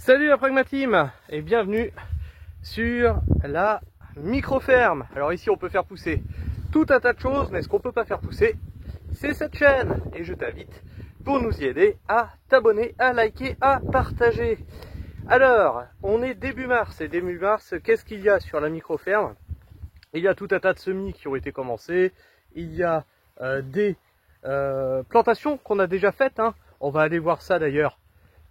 Salut la Pragmateam et bienvenue sur la micro-ferme. Alors ici on peut faire pousser tout un tas de choses, mais ce qu'on peut pas faire pousser, c'est cette chaîne. Et je t'invite pour nous y aider à t'abonner, à liker, à partager. Alors, on est début mars, et début mars, qu'est-ce qu'il y a sur la micro-ferme? Il y a tout un tas de semis qui ont été commencés, il y a des plantations qu'on a déjà faites, hein. On va aller voir ça d'ailleurs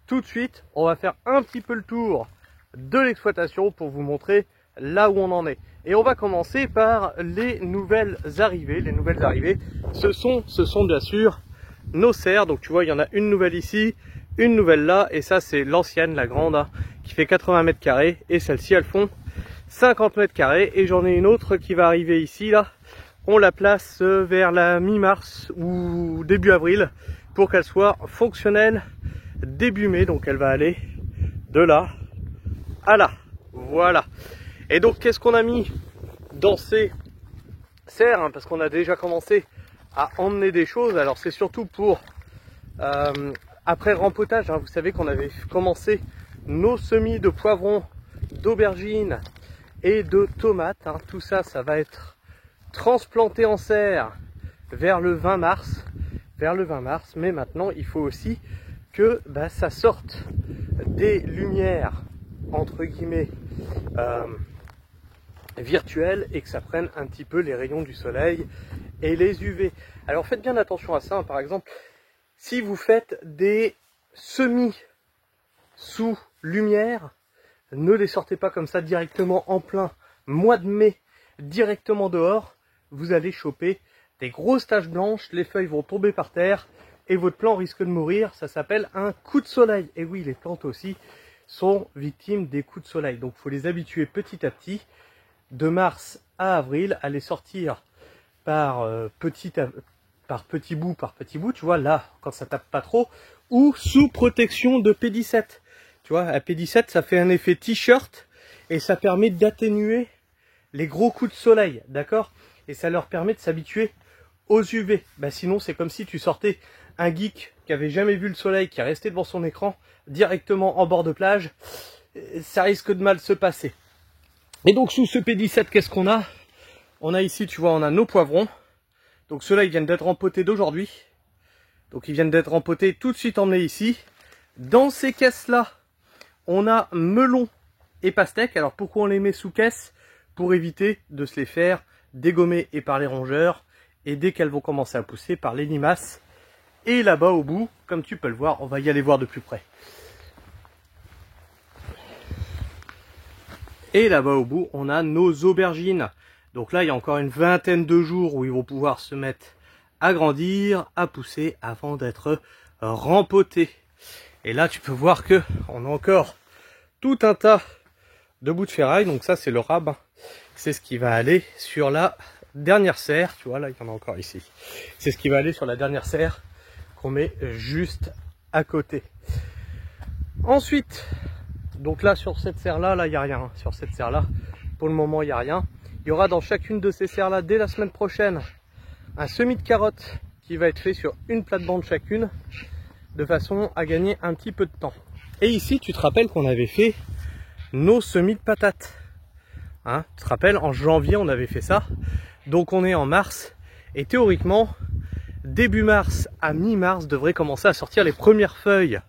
tout de suite. On va faire un petit peu le tour de l'exploitation pour vous montrer là où on en est. Et on va commencer par les nouvelles arrivées. Les nouvelles arrivées, ce sont bien sûr nos serres. Donc tu vois, il y en a une nouvelle ici, une nouvelle là, et ça c'est l'ancienne, la grande, hein, qui fait 80 mètres carrés, et celles-ci elles font 50 mètres carrés, et j'en ai une autre qui va arriver ici, là. On la place vers la mi-mars ou début avril pour qu'elle soit fonctionnelle début mai. Donc elle va aller de là à là. Voilà. Et donc qu'est-ce qu'on a mis dans ces serres, hein, parce qu'on a déjà commencé à emmener des choses. Alors c'est surtout pour après rempotage, hein. Vous savez qu'on avait commencé nos semis de poivrons, d'aubergines et de tomates, hein. Tout ça, ça va être transplanté en serre vers le 20 mars. Mais maintenant il faut aussi que ça sorte des lumières entre guillemets virtuelles, et que ça prenne un petit peu les rayons du soleil et les UV. Alors faites bien attention à ça, hein. Par exemple, si vous faites des semis sous lumière, ne les sortez pas comme ça directement en plein mois de mai, directement dehors. Vous allez choper des grosses taches blanches, les feuilles vont tomber par terre et votre plant risque de mourir. Ça s'appelle un coup de soleil. Et oui, les plantes aussi sont victimes des coups de soleil. Donc il faut les habituer petit à petit, de mars à avril, à les sortir par petit bout, tu vois, là, quand ça tape pas trop, ou sous protection de P17. Tu vois, à P17, ça fait un effet t-shirt et ça permet d'atténuer les gros coups de soleil, d'accord? Et ça leur permet de s'habituer aux UV. Sinon, c'est comme si tu sortais un geek qui avait jamais vu le soleil, qui est resté devant son écran, directement en bord de plage. Ça risque de mal se passer. Et donc, sous ce P17, qu'est-ce qu'on a? On a ici, tu vois, on a nos poivrons. Donc, ceux-là, ils viennent d'être rempotés d'aujourd'hui. Donc, ils viennent d'être rempotés, tout de suite emmenés ici. Dans ces caisses-là, on a melons et pastèques. Alors, pourquoi on les met sous caisse? Pour éviter de se les faire dégommer et par les rongeurs, et dès qu'elles vont commencer à pousser, par les limaces. Et là-bas au bout, comme tu peux le voir, on va y aller voir de plus près. Et là-bas au bout, on a nos aubergines. Donc là, il y a encore une vingtaine de jours où ils vont pouvoir se mettre à grandir, à pousser, avant d'être rempotés. Et là, tu peux voir que on a encore tout un tas de bouts de ferraille. Donc ça, c'est le rab. C'est ce qui va aller sur la dernière serre. Tu vois, là, il y en a encore ici. C'est ce qui va aller sur la dernière serre qu'on met juste à côté. Ensuite, donc là, sur cette serre-là, il n'y a rien. Sur cette serre-là, pour le moment, il n'y a rien. Il y aura dans chacune de ces serres-là, dès la semaine prochaine, un semis de carottes qui va être fait sur une plate-bande chacune, de façon à gagner un petit peu de temps. Et ici, tu te rappelles qu'on avait fait nos semis de patates. Hein, tu te rappelles, en janvier, on avait fait ça. Donc on est en mars. Et théoriquement, début mars à mi-mars, devrait commencer à sortir les premières feuilles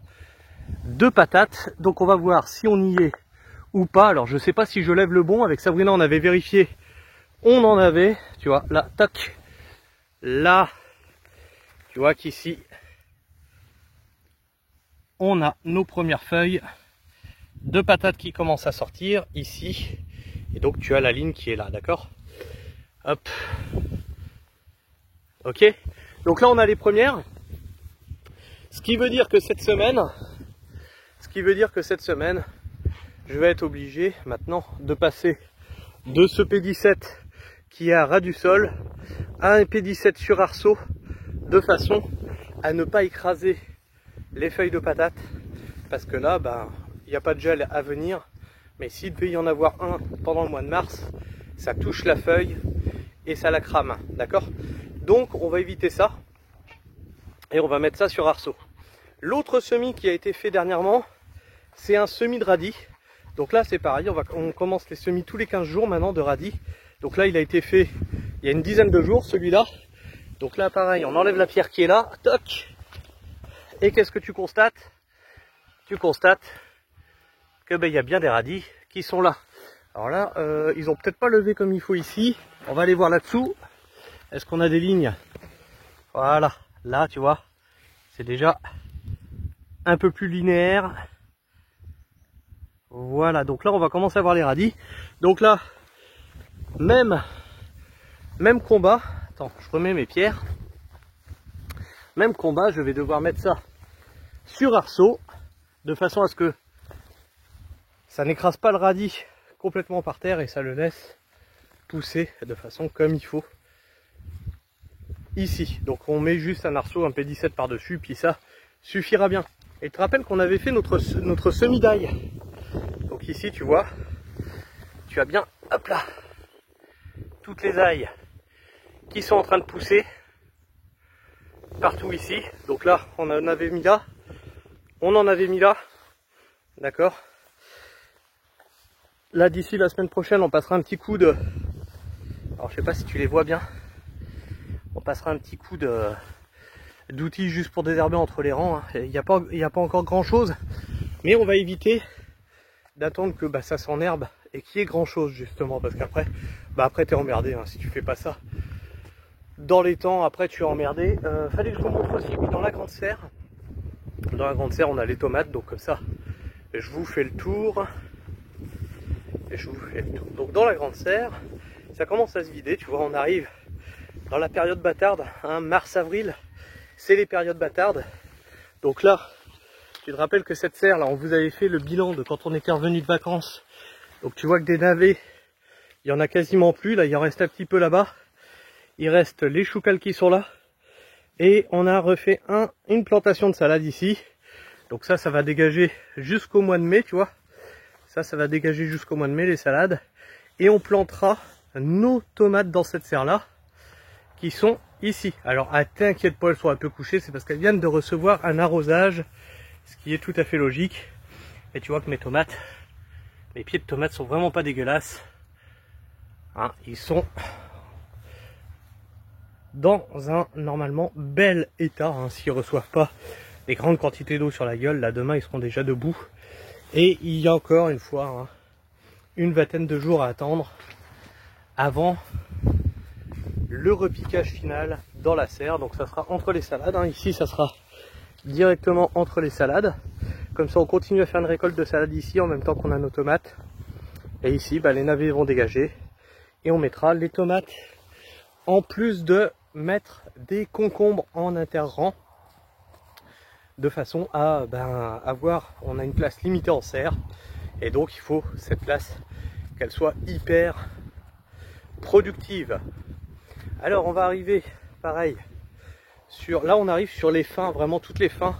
de patates. Donc on va voir si on y est ou pas. Alors je sais pas si je lève le bon. Avec Sabrina, on avait vérifié. On en avait. Tu vois, là, tac. Là, tu vois qu'ici, on a nos premières feuilles de patates qui commencent à sortir ici. Et donc tu as la ligne qui est là, d'accord? Hop. Ok. Donc là on a les premières. Ce qui veut dire que cette semaine, je vais être obligé maintenant de passer de ce P17 qui est à ras du sol à un P17 sur arceau, de façon à ne pas écraser les feuilles de patates, parce que là, il n'y a pas de gel à venir. Mais s'il devait y en avoir un pendant le mois de mars, ça touche la feuille et ça la crame, d'accord? Donc on va éviter ça et on va mettre ça sur arceau. L'autre semis qui a été fait dernièrement, c'est un semis de radis. Donc là c'est pareil, on commence les semis tous les 15 jours maintenant de radis. Donc là il a été fait il y a une dizaine de jours celui-là. Donc là pareil, on enlève la pierre qui est là, toc. Et qu'est-ce que tu constates? Tu constates que il y a bien des radis qui sont là. Alors là, ils ont peut-être pas levé comme il faut ici. On va aller voir là-dessous. Est-ce qu'on a des lignes? Voilà, là tu vois, c'est déjà un peu plus linéaire. Voilà, donc là on va commencer à voir les radis. Donc là, même combat. Attends, je remets mes pierres. Même combat, je vais devoir mettre ça sur arceau, de façon à ce que ça n'écrase pas le radis complètement par terre et ça le laisse pousser de façon comme il faut ici. Donc on met juste un arceau, un P17 par dessus, puis ça suffira bien. Et tu te rappelles qu'on avait fait notre semis d'ail. Donc ici tu vois, tu as bien, hop là, toutes les ailles qui sont en train de pousser partout ici. Donc là on en avait mis là, on en avait mis là, d'accord. Là d'ici la semaine prochaine on passera un petit coup de, alors je sais pas si tu les vois bien, on passera un petit coup d'outils juste pour désherber entre les rangs. Il n'y a pas encore grand chose, mais on va éviter d'attendre que ça s'enherbe et qu'il y ait grand chose justement, parce qu'après après t'es emmerdé si tu fais pas ça dans les temps. Après tu es emmerdé. Fallait que je vous montre aussi, oui, dans la grande serre. Dans la grande serre on a les tomates, donc comme ça je vous fais le tour. Donc dans la grande serre ça commence à se vider, tu vois, on arrive dans la période bâtarde, mars-avril, c'est les périodes bâtardes. Donc là, tu te rappelles que cette serre là, on vous avait fait le bilan de quand on était revenu de vacances. Donc tu vois que des navets, il y en a quasiment plus, là il en reste un petit peu là-bas. Il reste les choucals qui sont là. Et on a refait une plantation de salade ici. Donc ça va dégager jusqu'au mois de mai, tu vois. Ça va dégager jusqu'au mois de mai les salades. Et on plantera nos tomates dans cette serre là, qui sont ici. Alors t'inquiète pas, elles sont un peu couchées, c'est parce qu'elles viennent de recevoir un arrosage, ce qui est tout à fait logique. Et tu vois que mes pieds de tomates sont vraiment pas dégueulasses. Ils sont dans un normalement bel état, s'ils reçoivent pas des grandes quantités d'eau sur la gueule. Là demain ils seront déjà debout. Et il y a encore une fois une vingtaine de jours à attendre avant le repiquage final dans la serre. Donc ça sera entre les salades, ici ça sera directement entre les salades. Comme ça on continue à faire une récolte de salade ici en même temps qu'on a nos tomates. Et ici les navets vont dégager et on mettra les tomates, en plus de mettre des concombres en interrang, de façon à on a une place limitée en serre et donc il faut cette place qu'elle soit hyper productive. Alors on va arriver pareil là on arrive sur les fins, vraiment toutes les fins.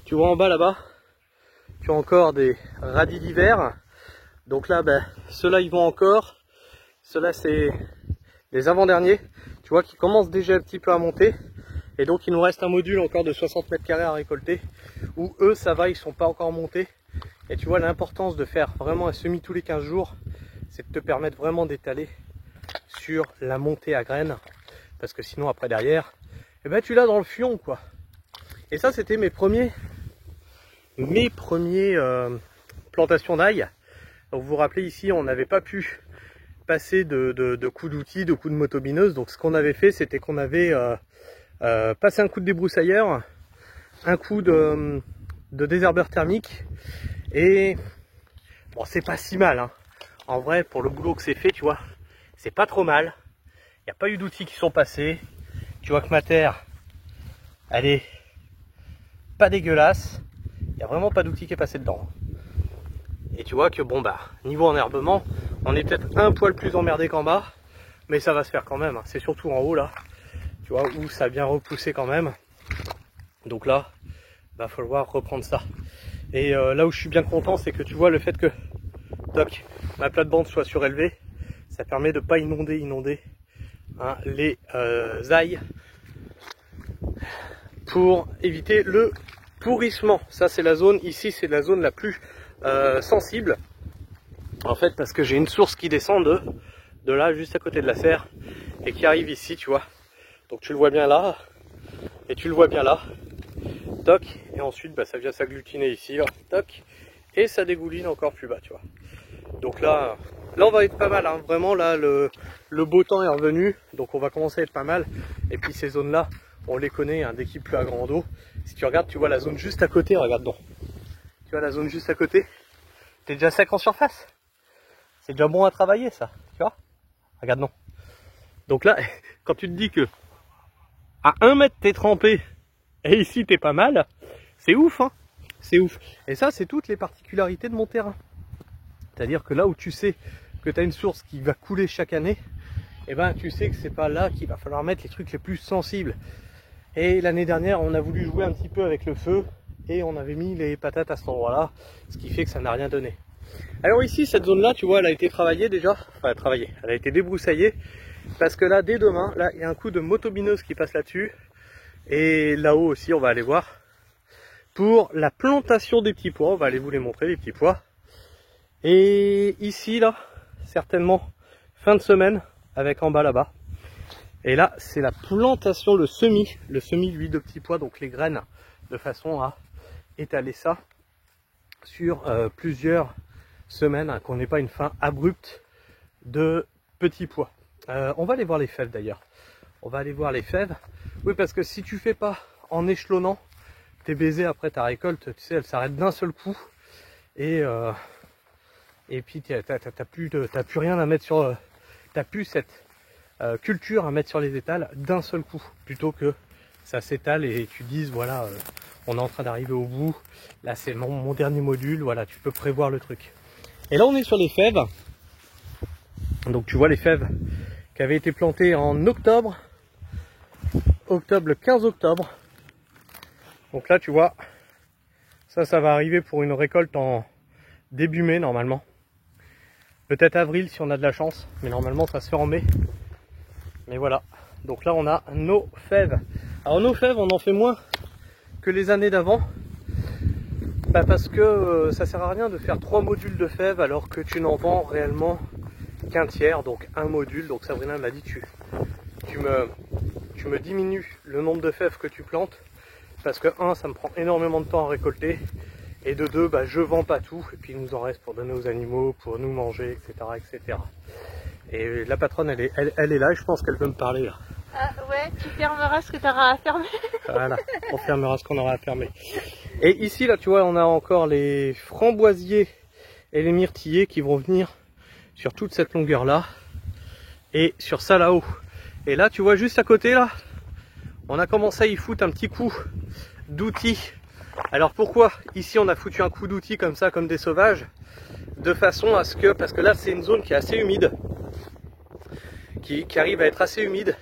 Tu vois en bas là-bas, tu as encore des radis d'hiver. Donc là ceux-là ils vont encore. Ceux-là c'est les avant-derniers, tu vois, qui commencent déjà un petit peu à monter. Et donc il nous reste un module encore de 60 mètres carrés à récolter, où eux ça va, ils sont pas encore montés. Et tu vois l'importance de faire vraiment un semis tous les 15 jours, c'est de te permettre vraiment d'étaler sur la montée à graines, parce que sinon après derrière, tu l'as dans le fion quoi. Et ça c'était mes premiers plantations d'ail. Donc vous vous rappelez ici on n'avait pas pu passer de coups d'outils, de coups de motobineuse. Donc ce qu'on avait fait c'était qu'on avait passé un coup de débroussailleur, un coup de désherbeur thermique, et bon c'est pas si mal en vrai pour le boulot que c'est fait, tu vois, c'est pas trop mal. Il n'y a pas eu d'outils qui sont passés. Tu vois que ma terre elle est pas dégueulasse, il n'y a vraiment pas d'outil qui est passé dedans. Et tu vois que niveau enherbement on est peut-être un poil plus emmerdé qu'en bas, mais ça va se faire quand même. C'est surtout en haut là, tu vois, où ça a bien repoussé quand même. Donc là va falloir reprendre ça. Et là où je suis bien content, c'est que tu vois le fait que ma plate-bande soit surélevée, ça permet de pas inonder les ailles, pour éviter le pourrissement. Ça c'est la zone, ici c'est la zone la plus sensible. En fait, parce que j'ai une source qui descend de là, juste à côté de la serre, et qui arrive ici, tu vois. Donc tu le vois bien là, et tu le vois bien là. Toc, et ensuite bah, ça vient s'agglutiner ici, là, toc, et ça dégouline encore plus bas, tu vois. Donc là on va être pas mal, hein. Vraiment là le beau temps est revenu, donc on va commencer à être pas mal. Et puis ces zones là, on les connaît, hein, dès qu'il pleut à grande eau. Si tu regardes, tu vois la zone juste à côté, regarde donc. Tu vois la zone juste à côté, t'es déjà sec en surface. C'est déjà bon à travailler ça, tu vois. Regarde non. Donc là, quand tu te dis que à 1 mètre t'es trempé, et ici t'es pas mal, c'est ouf, hein. C'est ouf. Et ça, c'est toutes les particularités de mon terrain. C'est-à-dire que là où tu sais que tu as une source qui va couler chaque année, et ben tu sais que c'est pas là qu'il va falloir mettre les trucs les plus sensibles. Et l'année dernière, on a voulu jouer un petit peu avec le feu, et on avait mis les patates à cet endroit-là, ce qui fait que ça n'a rien donné. Alors ici, cette zone-là, tu vois, elle a été travaillée déjà, enfin travaillée, elle a été débroussaillée, parce que là, dès demain, là, il y a un coup de motobineuse qui passe là-dessus. Et là-haut aussi, on va aller voir pour la plantation des petits pois. On va aller vous les montrer, les petits pois. Et ici, là, certainement fin de semaine, avec en bas là-bas. Et là, c'est la plantation, le semis, lui, de petits pois, donc les graines, de façon à étaler ça sur plusieurs semaines, hein, qu'on n'ait pas une fin abrupte de petits pois. On va aller voir les fèves d'ailleurs. On va aller voir les fèves. Oui, parce que si tu fais pas en échelonnant tes baisers après ta récolte, tu sais, elle s'arrête d'un seul coup. Et puis t'as plus rien à mettre sur... t'as plus cette culture à mettre sur les étals d'un seul coup. Plutôt que ça s'étale et tu dises, voilà, on est en train d'arriver au bout. Là, c'est mon dernier module. Voilà, tu peux prévoir le truc. Et là, on est sur les fèves. Donc tu vois les fèves qui avaient été plantées en octobre. Le 15 octobre. Donc là tu vois, ça va arriver pour une récolte en début mai normalement. Peut-être avril si on a de la chance, mais normalement ça se fait en mai. Mais voilà, donc là on a nos fèves. Alors nos fèves, on en fait moins que les années d'avant. Bah parce que ça sert à rien de faire 3 modules de fèves alors que tu n'en vends réellement qu'un tiers, donc un module. Donc Sabrina m'a dit tu me diminues le nombre de fèves que tu plantes, parce que 1, ça me prend énormément de temps à récolter, et de 2, bah, je vends pas tout, et puis il nous en reste pour donner aux animaux, pour nous manger, etc. Et la patronne, elle est là, et je pense qu'elle veut me parler là. Ah ouais, tu fermeras ce que tu auras à fermer. Voilà, on fermera ce qu'on aura à fermer. Et ici, là, tu vois, on a encore les framboisiers et les myrtillers qui vont venir sur toute cette longueur là, et sur ça là-haut. Et là, tu vois, juste à côté, là, on a commencé à y foutre un petit coup d'outils. Alors pourquoi ici on a foutu un coup d'outils comme ça, comme des sauvages, de façon à ce que, parce que là c'est une zone qui est assez humide, qui arrive à être assez humide,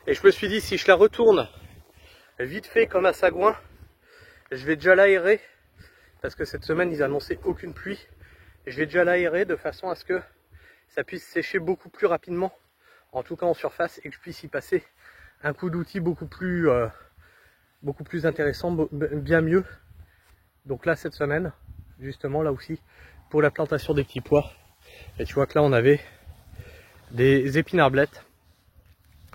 et je me suis dit si je la retourne vite fait comme à Sagouin, je vais déjà l'aérer, parce que cette semaine ils annonçaient aucune pluie, et je vais déjà l'aérer de façon à ce que ça puisse sécher beaucoup plus rapidement, en tout cas en surface, et que je puisse y passer un coup d'outil beaucoup plus intéressant, bien mieux. Donc là cette semaine, justement là aussi, pour la plantation des petits pois, et tu vois que là on avait des épinarblettes,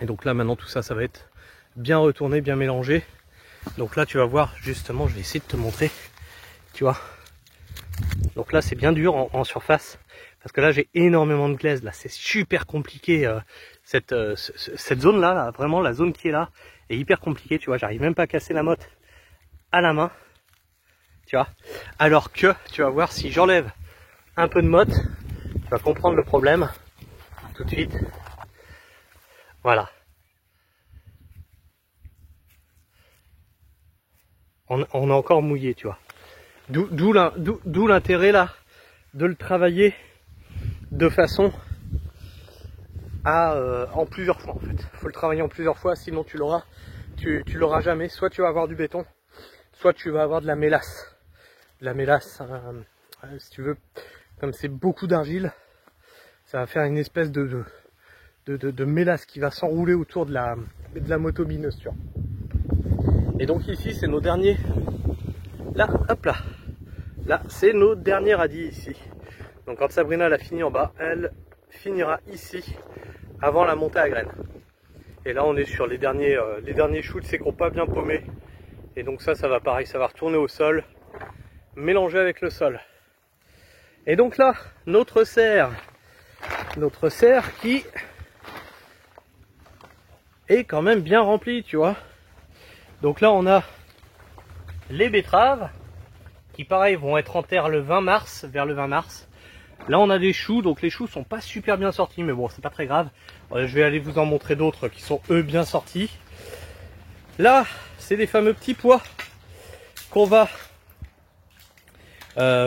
et donc là maintenant tout ça, ça va être bien retourné, bien mélangé. Donc là tu vas voir, justement, je vais essayer de te montrer, tu vois. Donc là c'est bien dur en surface, parce que là j'ai énormément de glaise, là c'est super compliqué, cette zone là, vraiment la zone qui est là est hyper compliquée, tu vois, j'arrive même pas à casser la motte à la main, tu vois, alors que tu vas voir, si j'enlève un peu de motte, tu vas comprendre le problème tout de suite. Voilà, on est encore mouillé, tu vois, d'où l'intérêt là de le travailler de façon à en plusieurs fois. En fait, faut le travailler en plusieurs fois, sinon tu l'auras jamais. Soit tu vas avoir du béton, soit tu vas avoir de la mélasse. De la mélasse, si tu veux, comme c'est beaucoup d'argile, ça va faire une espèce de mélasse qui va s'enrouler autour de la motobineuse, tu vois. Et donc ici c'est nos derniers, là, hop là, Là, c'est nos derniers radis ici. Donc quand Sabrina l'a fini en bas, elle finira ici avant la montée à graines. Et là, on est sur les derniers choux de ces qui n'ont pas bien paumé. Et donc ça va pareil, ça va retourner au sol, mélanger avec le sol. Et donc là, notre serre qui est quand même bien remplie, tu vois. Donc là, on a les betteraves qui pareil vont être en terre le 20 mars, vers le 20 mars. Là on a des choux, donc les choux sont pas super bien sortis, mais bon c'est pas très grave. Je vais aller vous en montrer d'autres qui sont eux bien sortis. Là c'est des fameux petits pois qu'on va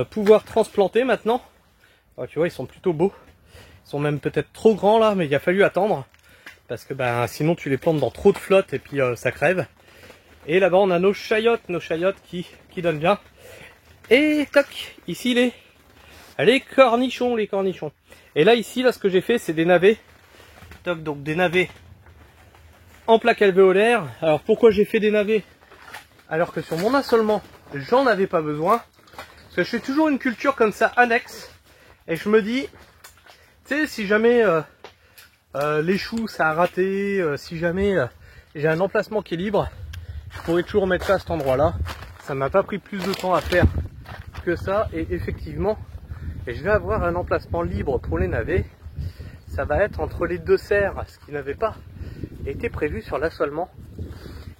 pouvoir transplanter maintenant. Alors, tu vois ils sont plutôt beaux, ils sont même peut-être trop grands là, mais il a fallu attendre. Parce que sinon tu les plantes dans trop de flotte et puis ça crève. Et là-bas on a nos chayotes qui donnent bien. Et toc, ici les cornichons, Et là ici, ce que j'ai fait, c'est des navets. Toc, donc des navets en plaque alvéolaire. Alors pourquoi j'ai fait des navets alors que sur mon assolement, j'en avais pas besoin? Parce que je fais toujours une culture comme ça annexe. Et je me dis, tu sais, si jamais les choux ça a raté, si jamais j'ai un emplacement qui est libre, je pourrais toujours mettre ça à cet endroit-là. Ça m'a pas pris plus de temps à faire que ça, et effectivement je vais avoir un emplacement libre pour les navets. Ça va être entre les deux serres, ce qui n'avait pas été prévu sur l'assolement.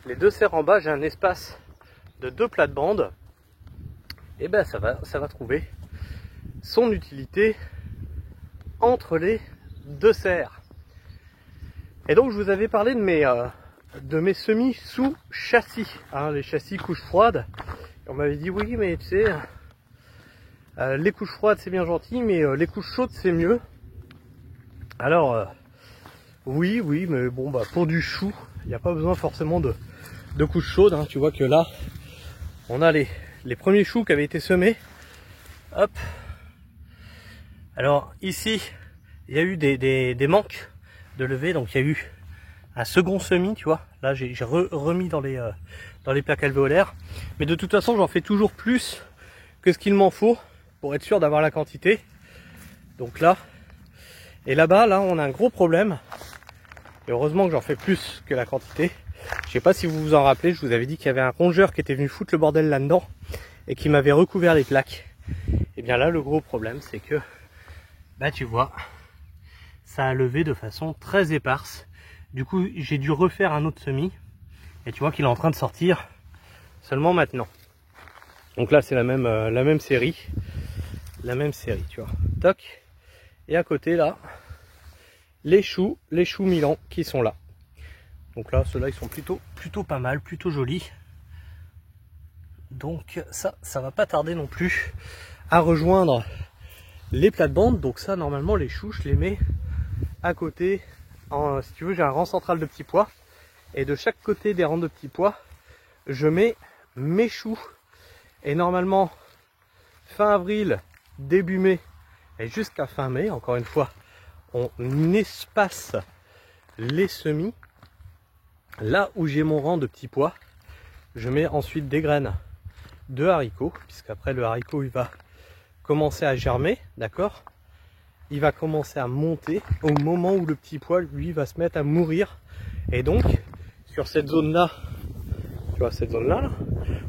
Les deux serres en bas, j'ai un espace de 2 plates-bandes, et ça va trouver son utilité entre les deux serres. Et donc je vous avais parlé de mes semis sous châssis, hein, les châssis couches froides. Et on m'avait dit oui mais tu sais, les couches froides c'est bien gentil, mais les couches chaudes c'est mieux. Alors oui mais bon pour du chou il n'y a pas besoin forcément de couches chaudes, hein. Tu vois que là on a les premiers choux qui avaient été semés. Hop. Alors ici il y a eu des manques de levée, donc il y a eu un second semis, tu vois. Là j'ai remis dans les plaques alvéolaires, mais de toute façon j'en fais toujours plus que ce qu'il m'en faut pour être sûr d'avoir la quantité. Donc là et là-bas, là on a un gros problème, et heureusement que j'en fais plus que la quantité. Je sais pas si vous vous en rappelez, je vous avais dit qu'il y avait un rongeur qui était venu foutre le bordel là-dedans et qui m'avait recouvert les plaques. Et bien là le gros problème c'est que tu vois, ça a levé de façon très éparse. Du coup j'ai dû refaire un autre semis, et tu vois qu'il est en train de sortir seulement maintenant. Donc là c'est la même série, tu vois. Toc. Et à côté là, les choux Milan qui sont là. Donc là ceux-là ils sont plutôt pas mal, plutôt jolis. Donc ça va pas tarder non plus à rejoindre les plates-bandes. Donc ça normalement les choux je les mets à côté. Si tu veux, j'ai un rang central de petits pois, et de chaque côté des rangs de petits pois je mets mes choux. Et normalement fin avril, début mai et jusqu'à fin mai, encore une fois, on espace les semis. Là où j'ai mon rang de petits pois, je mets ensuite des graines de haricots, puisqu'après le haricot il va commencer à germer, d'accord? Il va commencer à monter au moment où le petit pois lui va se mettre à mourir. Et donc sur cette zone là, tu vois cette zone là,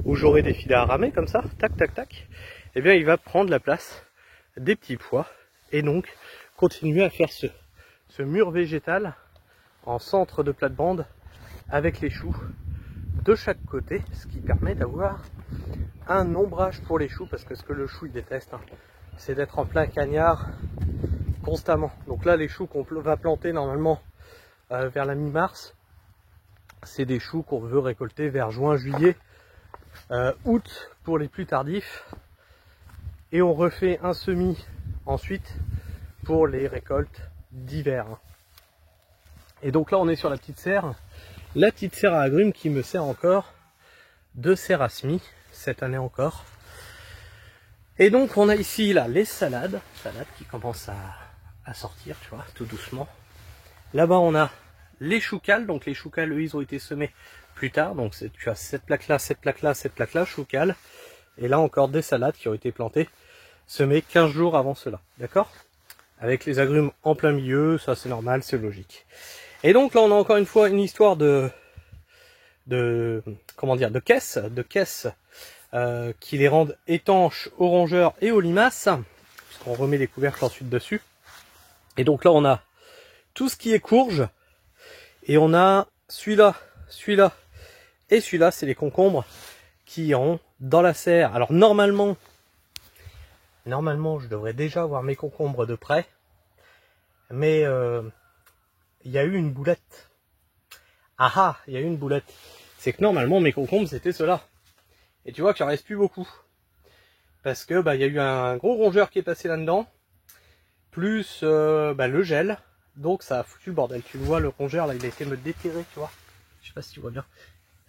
où j'aurai des filets à ramer comme ça, tac tac tac, et bien il va prendre la place des petits pois, et donc continuer à faire ce mur végétal en centre de plate-bande avec les choux de chaque côté, ce qui permet d'avoir un ombrage pour les choux, parce que ce que le chou il déteste, hein, c'est d'être en plein cagnard constamment. Donc là les choux qu'on va planter normalement vers la mi-mars, c'est des choux qu'on veut récolter vers juin, juillet, août pour les plus tardifs, et on refait un semis ensuite pour les récoltes d'hiver. Et donc là on est sur la petite serre à agrumes qui me sert encore de serre à semis cette année encore. Et donc on a ici là les salades qui commencent à sortir, tu vois, tout doucement. Là-bas on a les choucals, donc les choucals eux ils ont été semés plus tard, donc tu as cette plaque là, cette plaque là, cette plaque là, choucals. Et là encore des salades qui ont été plantées, semées 15 jours avant cela, d'accord? Avec les agrumes en plein milieu, ça c'est normal, c'est logique. Et donc là on a encore une fois une histoire de caisses qui les rendent étanches aux rongeurs et aux limaces, puisqu'on remet les couvercles ensuite dessus. Et donc là on a tout ce qui est courge, et on a celui-là, celui-là et celui-là, c'est les concombres qui iront dans la serre. Alors normalement je devrais déjà avoir mes concombres de près, mais il y a eu une boulette. Ah, il y a eu une boulette. C'est que normalement mes concombres c'était ceux-là. Et tu vois qu'il en reste plus beaucoup. Parce que il y a eu un gros rongeur qui est passé là-dedans, plus le gel. Donc ça a foutu le bordel. Tu le vois, le rongeur là, il a été me déterrer, tu vois. Je sais pas si tu vois bien.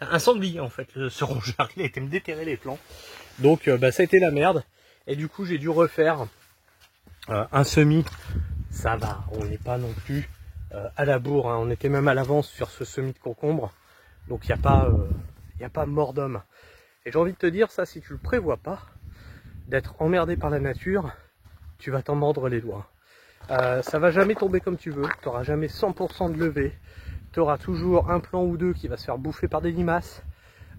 Un sanglier en fait, ce rongeur, il a été me déterrer les plants. Donc ça a été la merde. Et du coup j'ai dû refaire un semis. Ça va, on n'est pas non plus à la bourre, hein. On était même à l'avance sur ce semis de concombre. Donc il n'y a pas mort d'homme. Et j'ai envie de te dire, ça, si tu le prévois pas, d'être emmerdé par la nature, tu vas t'en mordre les doigts. Ça va jamais tomber comme tu veux, tu n'auras jamais 100% de levée, tu auras toujours un plant ou deux qui va se faire bouffer par des limaces,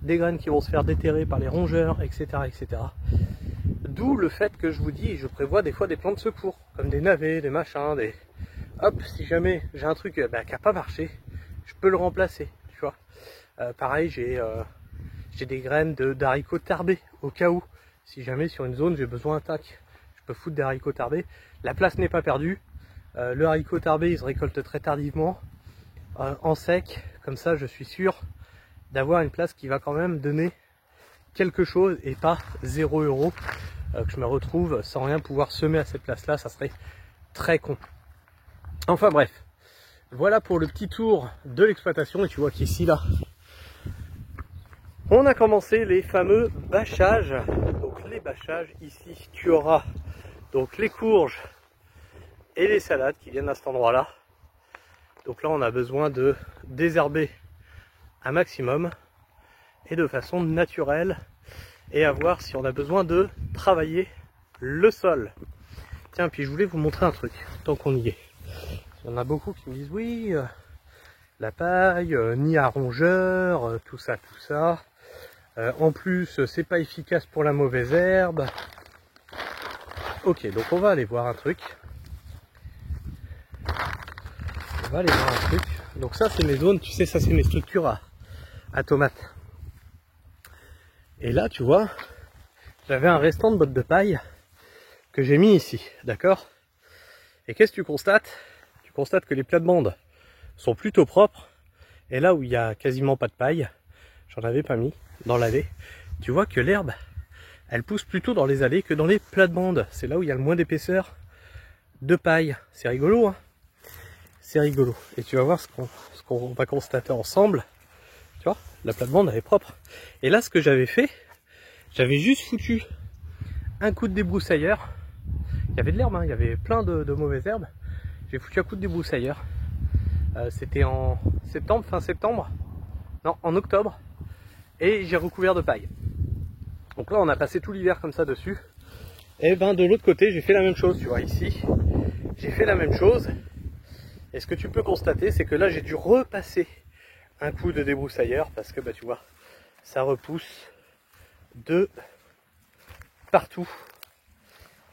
des graines qui vont se faire déterrer par les rongeurs, etc. etc. D'où le fait que je vous dis, je prévois des fois des plans de secours, comme des navets, des machins, des... Hop, si jamais j'ai un truc qui n'a pas marché, je peux le remplacer, tu vois. Pareil, j'ai des graines d'haricots tarbés, au cas où, si jamais sur une zone j'ai besoin tac, je peux foutre des haricots tarbés. La place n'est pas perdue, le haricot tarbé il se récolte très tardivement, en sec, comme ça je suis sûr d'avoir une place qui va quand même donner quelque chose et pas 0 €, que je me retrouve sans rien pouvoir semer à cette place là, ça serait très con. Enfin bref, voilà pour le petit tour de l'exploitation. Et tu vois qu'ici là, on a commencé les fameux bâchages. Donc les bâchages, ici tu auras donc les courges et les salades qui viennent à cet endroit là. Donc là on a besoin de désherber un maximum et de façon naturelle, et à voir si on a besoin de travailler le sol. Tiens, puis je voulais vous montrer un truc tant qu'on y est. Il y en a beaucoup qui me disent oui, la paille, ni à rongeur, tout ça, tout ça. En plus, c'est pas efficace pour la mauvaise herbe. Ok, donc on va aller voir un truc. Donc ça, c'est mes zones, tu sais, ça c'est mes structures à tomates. Et là, tu vois, j'avais un restant de bottes de paille que j'ai mis ici, d'accord? Et qu'est-ce que tu constates? Tu constates que les plates-bandes sont plutôt propres. Et là où il y a quasiment pas de paille, j'en avais pas mis dans l'allée. Tu vois que l'herbe, elle pousse plutôt dans les allées que dans les plates-bandes. C'est là où il y a le moins d'épaisseur de paille. C'est rigolo, hein? C'est rigolo. Et tu vas voir ce qu'on va constater ensemble. Tu vois, la plate-bande elle est propre. Et là, ce que j'avais fait, j'avais juste foutu un coup de débroussailleur. Il y avait de l'herbe, hein, il y avait plein de mauvaises herbes. J'ai foutu un coup de débroussailleur. C'était en septembre, fin septembre. Non, en octobre. Et j'ai recouvert de paille. Donc là, on a passé tout l'hiver comme ça dessus. Et ben de l'autre côté, j'ai fait la même chose. Tu vois, ici, j'ai fait la même chose. Et ce que tu peux constater, c'est que là, j'ai dû repasser un coup de débroussailleur parce que, tu vois, ça repousse de partout.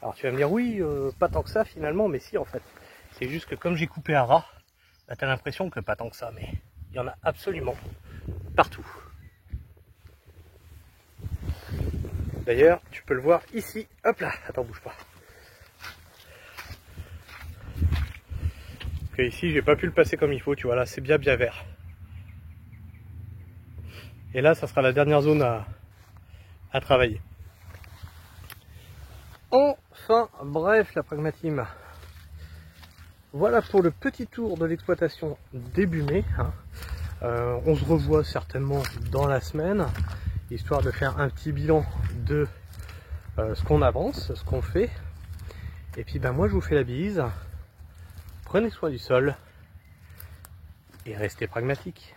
Alors tu vas me dire, oui, pas tant que ça finalement, mais si en fait. C'est juste que comme j'ai coupé à ras, tu as l'impression que pas tant que ça, mais il y en a absolument partout. D'ailleurs, tu peux le voir ici, hop là, attends, bouge pas. Que ici, j'ai pas pu le passer comme il faut, tu vois, là c'est bien vert. Et là, ça sera la dernière zone à travailler. Enfin, bref, la pragmatime. Voilà pour le petit tour de l'exploitation début mai. On se revoit certainement dans la semaine, histoire de faire un petit bilan de ce qu'on avance, ce qu'on fait. Et puis moi je vous fais la bise. Prenez soin du sol et restez pragmatiques.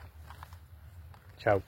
Ciao.